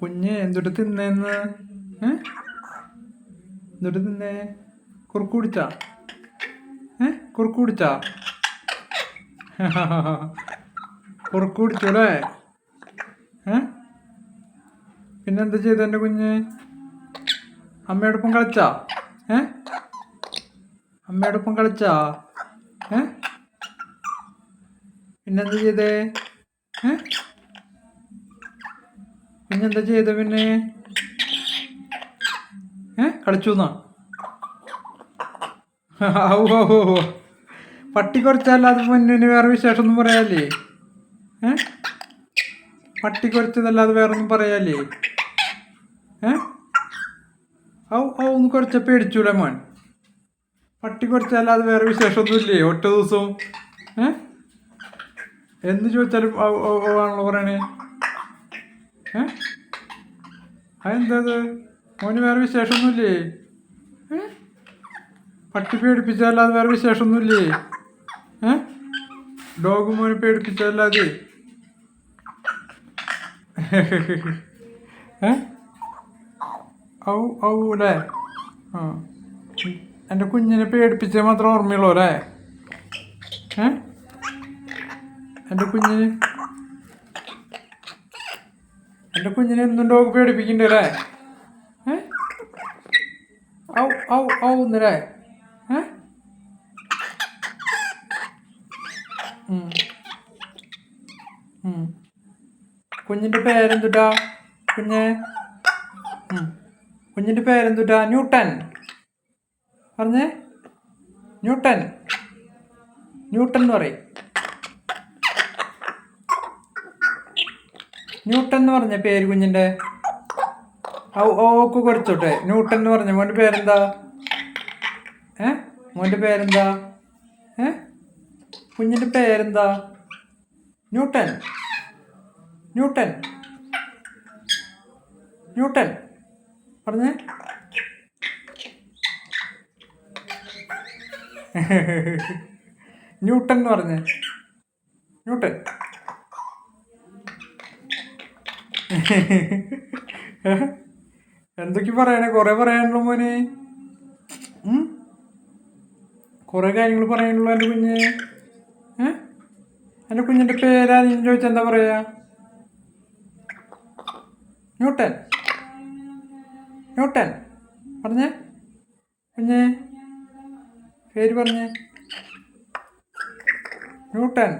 കുഞ്ഞ് എന്തൊട്ട് തിന്നേന്ന്? എന്തൊട്ട് തിന്നേ? കുറുക്ക് കുടിച്ചാ? കുറുക്ക് കുടിച്ചാ? കുറുക്ക് കുടിച്ചു അല്ലേ? പിന്നെന്താ ചെയ്ത എൻ്റെ കുഞ്ഞ്? അമ്മയോടൊപ്പം കളിച്ചാ? അമ്മയോടൊപ്പം കളിച്ചാ? പിന്നെന്താ ചെയ്തേ? പിന്നെന്താ ചെയ്ത പിന്നെ? കളിച്ചുന്നാ? പട്ടി കുറച്ചല്ലാതെ പൊന്നിന് വേറെ വിശേഷമൊന്നും പറയാല്ലേ? പട്ടി കുറച്ചതല്ലാതെ വേറൊന്നും പറയാല്ലേ? ഒന്ന് കുറച്ച പേടിച്ചൂടെ മോൻ? പട്ടി കുറച്ചല്ലാതെ വേറെ വിശേഷമൊന്നുമില്ലേ ഒറ്റ ദിവസവും? എന്ത് ചോദിച്ചാലും ആണല്ലോ പറയണേ? അതെന്തത്? മോന് വേറെ വിശേഷമൊന്നുമില്ലേ? പട്ടി പേടിപ്പിച്ചല്ലാതെ വേറെ വിശേഷമൊന്നുമില്ലേ? ഡോഗ് മോനെ പേടിപ്പിച്ചല്ലാതെ? അല്ലേ? ആ, എൻ്റെ കുഞ്ഞിനെ പേടിപ്പിച്ചാൽ മാത്രം ഓർമ്മയുള്ളൂ അല്ലേ? എൻ്റെ കുഞ്ഞിനെ എന്നും ഡോഗ് പേടിപ്പിക്കണ്ടേ അല്ലേ? എന്നല്ലേ? കുഞ്ഞിൻ്റെ പേരെന്തുട്ടാ? കുഞ്ഞിൻ്റെ പേരെന്തുട്ടാ? ന്യൂട്ടൻ പറഞ്ഞേ? ന്യൂട്ടൻ എന്ന് പറയും. ന്യൂട്ടൻ എന്ന് പറഞ്ഞ പേര് കുഞ്ഞിൻ്റെ. ഓക്ക് കുറച്ചോട്ടെ. ന്യൂട്ടൻ എന്ന് പറഞ്ഞ മോൻ്റെ പേരെന്താ? മോൻ്റെ പേരെന്താ? കുഞ്ഞിൻ്റെ പേരെന്താ? ന്യൂട്ടൻ പറഞ്ഞേ? ന്യൂട്ടൻ എന്ന് പറഞ്ഞേ? ന്യൂട്ടൻ. എന്തൊക്കെ പറയണേ? കുറെ പറയാനുള്ളൂ മോനെ. കുറെ കാര്യങ്ങൾ പറയാനുള്ളൂ എൻ്റെ കുഞ്ഞ്. എൻ്റെ കുഞ്ഞിൻ്റെ പേരാ നീ ചോദിച്ചാൽ എന്താ പറയാ? ന്യൂട്ടൻ പറഞ്ഞേ? കുഞ്ഞേ പേര് പറഞ്ഞേ? ന്യൂട്ടൻ.